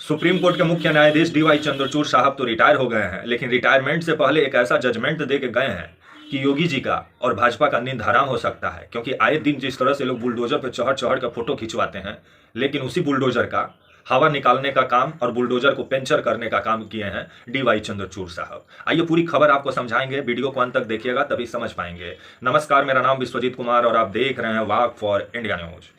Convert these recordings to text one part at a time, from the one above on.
Supreme court के मुख्य न्यायाधीश डीवाई चंद्रचूड़ साहब तो रिटायर हो गए हैं, लेकिन रिटायरमेंट से पहले एक ऐसा जजमेंट दे के गए हैं कि योगी जी का और भाजपा का नींद हराम हो सकता है। क्योंकि आए दिन जिस तरह से लोग बुलडोजर पर चढ़ चढ़ कर फोटो खिंचवाते हैं, लेकिन उसी बुलडोजर का हवा निकालने का काम और बुलडोजर को पंचर करने का काम किए हैं डीवाई चंद्रचूड़ साहब। आइए पूरी खबर आपको समझाएंगे, वीडियो को अंत तक देखिएगा तभी समझ पाएंगे। नमस्कार, मेरा नाम विश्वजीत कुमार और आप देख रहे हैं वाक फॉर इंडिया न्यूज।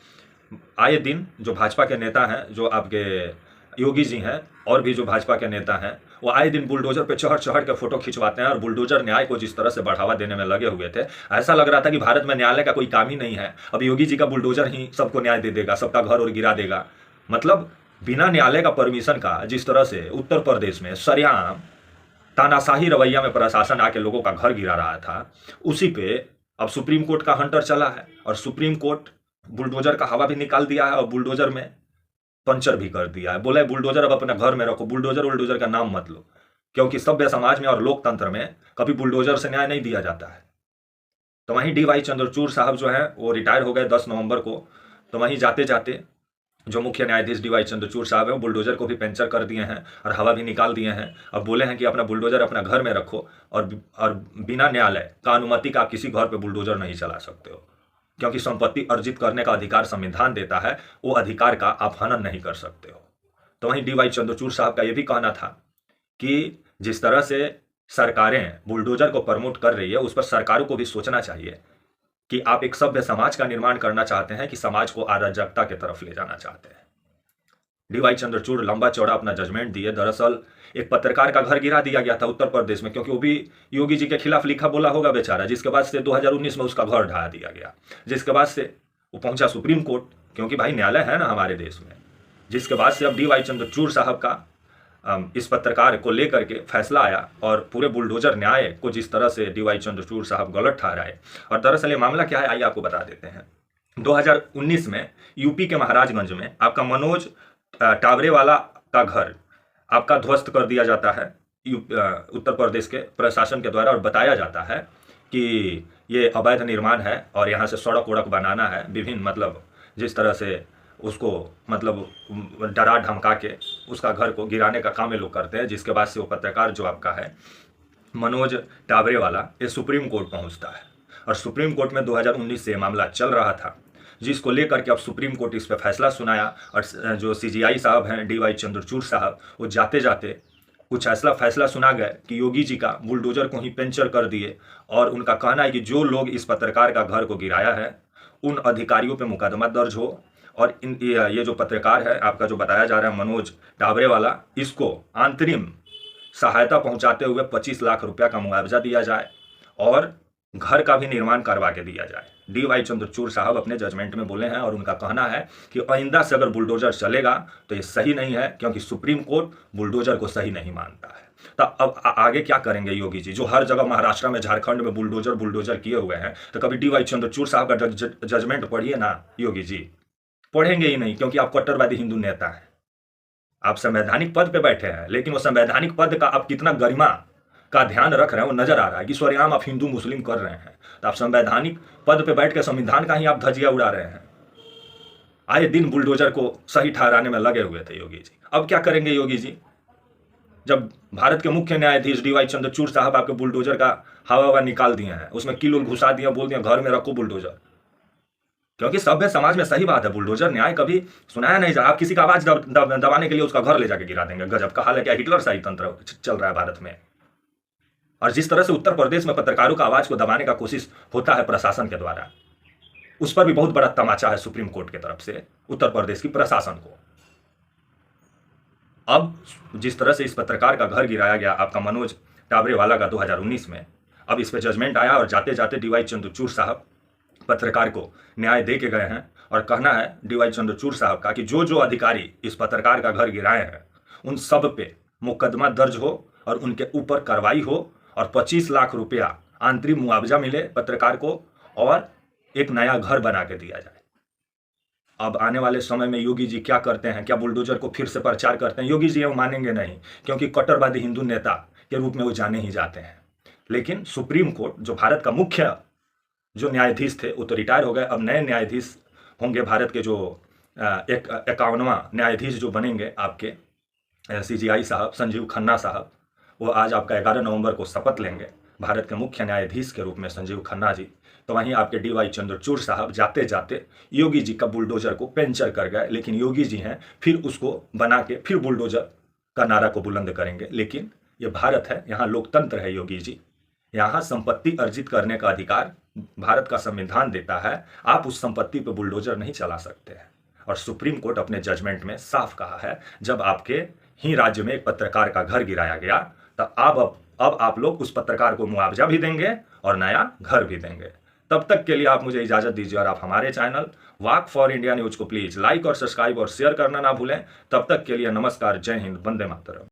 आए दिन जो भाजपा के नेता हैं, जो आपके योगी जी हैं और भी जो भाजपा के नेता हैं, वो आए दिन बुलडोजर पे चढ़ चढ़ के फोटो खिंचवाते हैं और बुलडोजर न्याय को जिस तरह से बढ़ावा देने में लगे हुए थे, ऐसा लग रहा था कि भारत में न्यायालय का कोई काम ही नहीं है। अब योगी जी का बुलडोजर ही सबको न्याय दे देगा, सबका घर और गिरा देगा। मतलब बिना न्यायालय का परमिशन का जिस तरह से उत्तर प्रदेश में सरेआम तानाशाही रवैया में प्रशासन आके लोगों का घर गिरा रहा था, उसी पे अब सुप्रीम कोर्ट का हंटर चला है और सुप्रीम कोर्ट बुलडोजर का हवा भी निकाल दिया है और बुलडोजर में पंचर भी कर दिया है। बोला है बुलडोजर अब अपने घर में रखो, बुलडोजर वुलडोजर का नाम मत लो, क्योंकि सभ्य समाज में और लोकतंत्र में कभी बुलडोजर से न्याय नहीं दिया जाता है। तो वहीं डीवाई चंद्रचूड़ साहब जो है वो रिटायर हो गए 10 नवंबर को। तो वहीं जाते जाते जो मुख्य न्यायाधीश डीवाई चंद्रचूड़ साहब है वो बुलडोजर को भी पंचर कर दिए हैं और हवा भी निकाल दिए हैं। अब बोले हैं कि अपना बुलडोजर अपना घर में रखो और बिना न्यायालय का अनुमति का आप किसी घर पे बुलडोजर नहीं चला सकते हो, क्योंकि संपत्ति अर्जित करने का अधिकार संविधान देता है, वो अधिकार का आप हनन नहीं कर सकते हो। तो वहीं डीवाई चंद्रचूड़ साहब का यह भी कहना था कि जिस तरह से सरकारें बुलडोजर को प्रमोट कर रही है, उस पर सरकारों को भी सोचना चाहिए कि आप एक सभ्य समाज का निर्माण करना चाहते हैं कि समाज को अराजकता की तरफ ले जाना चाहते हैं। डीवाई चंद्रचूड़ लंबा चौड़ा अपना जजमेंट दिए। दरअसल एक पत्रकार का घर गिरा दिया गया था उत्तर प्रदेश में, क्योंकि वो भी योगी जी के खिलाफ लिखा बोला होगा बेचारा, जिसके बाद से 2019 में उसका घर ढहा दिया गया, जिसके बाद से वो पहुंचा सुप्रीम कोर्ट, क्योंकि भाई न्यायालय है ना हमारे देश में। जिसके बाद से अब डीवाई चंद्रचूड़ साहब का इस पत्रकार को लेकर के फैसला आया और पूरे बुलडोजर न्याय को जिस तरह से डीवाई चंद्रचूड़ साहब गलत ठहराए। और दरअसल ये मामला क्या है, आइए आपको बता देते हैं। 2019 में यूपी के महाराजगंज में आपका मनोज टाबरेवाला का घर आपका ध्वस्त कर दिया जाता है उत्तर प्रदेश के प्रशासन के द्वारा, और बताया जाता है कि ये अवैध निर्माण है और यहाँ से सड़क वड़क बनाना है, विभिन्न मतलब जिस तरह से उसको मतलब डरा धमका के उसका घर को गिराने का काम ये लोग करते हैं। जिसके बाद से वो पत्रकार जो आपका है मनोज टाबरेवाला, ये सुप्रीम कोर्ट पहुंचता है और सुप्रीम कोर्ट में 2019 से मामला चल रहा था, जिसको लेकर के अब सुप्रीम कोर्ट इस पर फैसला सुनाया। और जो सीजीआई साहब हैं डीवाई चंद्रचूड़ साहब, वो जाते जाते कुछ ऐसा फैसला सुना गया कि योगी जी का बुलडोजर को ही पंचर कर दिए। और उनका कहना है कि जो लोग इस पत्रकार का घर को गिराया है उन अधिकारियों पर मुकदमा दर्ज हो, और ये जो पत्रकार है आपका जो बताया जा रहा है मनोज टाबरेवाला, इसको अंतरिम सहायता पहुंचाते हुए 25 लाख रुपया का मुआवजा दिया जाए और घर का भी निर्माण करवा के दिया जाए। डीवाई चंद्रचूड़ साहब अपने जजमेंट में बोले हैं और उनका कहना है कि आइंदा से अगर बुलडोजर चलेगा तो ये सही नहीं है, क्योंकि सुप्रीम कोर्ट बुलडोजर को सही नहीं मानता है। तो अब आगे क्या करेंगे योगी जी, जो हर जगह महाराष्ट्र में झारखंड में बुलडोजर किए हुए हैं। तो कभी डीवाई चंद्रचूड़ साहब का जजमेंट पढ़िए ना योगी जी, पढ़ेंगे ही नहीं, क्योंकि आप कट्टरवादी हिंदू नेता हैं। आप संवैधानिक पद पे बैठे हैं, लेकिन वो संवैधानिक पद का आप कितना गरिमा का ध्यान रख रहे हैं वो नजर आ रहा है कि सरेआम आप हिंदू मुस्लिम कर रहे हैं। तो आप संवैधानिक पद पे बैठ के संविधान का ही आप धज्जियां उड़ा रहे हैं। आए दिन बुलडोजर को सही ठहराने में लगे हुए थे योगी जी। अब क्या करेंगे योगी जी, जब भारत के मुख्य न्यायाधीश डीवाई चंद्रचूड़ साहब आपके बुलडोजर का हवा निकाल दिए हैं, उसमें किलो घुसा दिया, बोल दिया घर में रखो बुलडोजर, क्योंकि सभ्य समाज में सही बात है बुलडोजर न्याय कभी सुनाया नहीं जा। आप किसी का आवाज दबाने के लिए उसका घर ले जाके गिरा देंगे। गजब का हाल है, क्या हिटलर शाही तंत्र चल रहा है भारत में। और जिस तरह से उत्तर प्रदेश में पत्रकारों का आवाज को दबाने का कोशिश होता है प्रशासन के द्वारा, उस पर भी बहुत बड़ा तमाचा है सुप्रीम कोर्ट की तरफ से उत्तर प्रदेश की प्रशासन को। अब जिस तरह से इस पत्रकार का घर गिराया गया आपका मनोज टाबरेवाला का 2019 में, अब इस पर जजमेंट आया और जाते जाते डीवाई चंद्रचूड़ साहब पत्रकार को न्याय दे के गए हैं। और कहना है डीवाई चंद्रचूड़ साहब का कि जो जो अधिकारी इस पत्रकार का घर गिराए हैं उन सब पे मुकदमा दर्ज हो और उनके ऊपर कार्रवाई हो और 25 लाख रुपया अंतरिम मुआवजा मिले पत्रकार को और एक नया घर बना के दिया जाए। अब आने वाले समय में योगी जी क्या करते हैं, क्या बुलडोजर को फिर से प्रचार करते हैं? योगी जी वो मानेंगे नहीं, क्योंकि कट्टरवादी हिंदू नेता के रूप में वो जाने ही जाते हैं। लेकिन सुप्रीम कोर्ट जो भारत का मुख्य जो न्यायाधीश थे वो तो रिटायर हो गए, अब नए न्यायाधीश होंगे भारत के जो 51वां न्यायाधीश जो बनेंगे आपके, सीजीआई साहब संजीव खन्ना साहब, वो आज आपका 11 नवंबर को शपथ लेंगे भारत के मुख्य न्यायाधीश के रूप में, संजीव खन्ना जी। तो वहीं आपके डीवाई चंद्रचूड़ साहब जाते जाते योगी जी का बुलडोजर को पंचर कर गए, लेकिन योगी जी हैं फिर उसको बना के फिर बुलडोजर का नारा को बुलंद करेंगे। लेकिन ये भारत है, यहाँ लोकतंत्र है योगी जी, यहाँ संपत्ति अर्जित करने का अधिकार भारत का संविधान देता है। आप उस संपत्ति पर बुलडोजर नहीं चला सकते हैं। और सुप्रीम कोर्ट अपने जजमेंट में साफ कहा है, जब आपके ही राज्य में एक पत्रकार का घर गिराया गया, तो अब आप लोग उस पत्रकार को मुआवजा भी देंगे और नया घर भी देंगे। तब तक के लिए आप मुझे इजाजत दीजिए और आप हमारे channel walk for India news को प्लीज लाइक और सब्सक्राइब और शेयर करना ना भूलें। तब तक के लिए नमस्कार, जय हिंद, वंदे मातरम।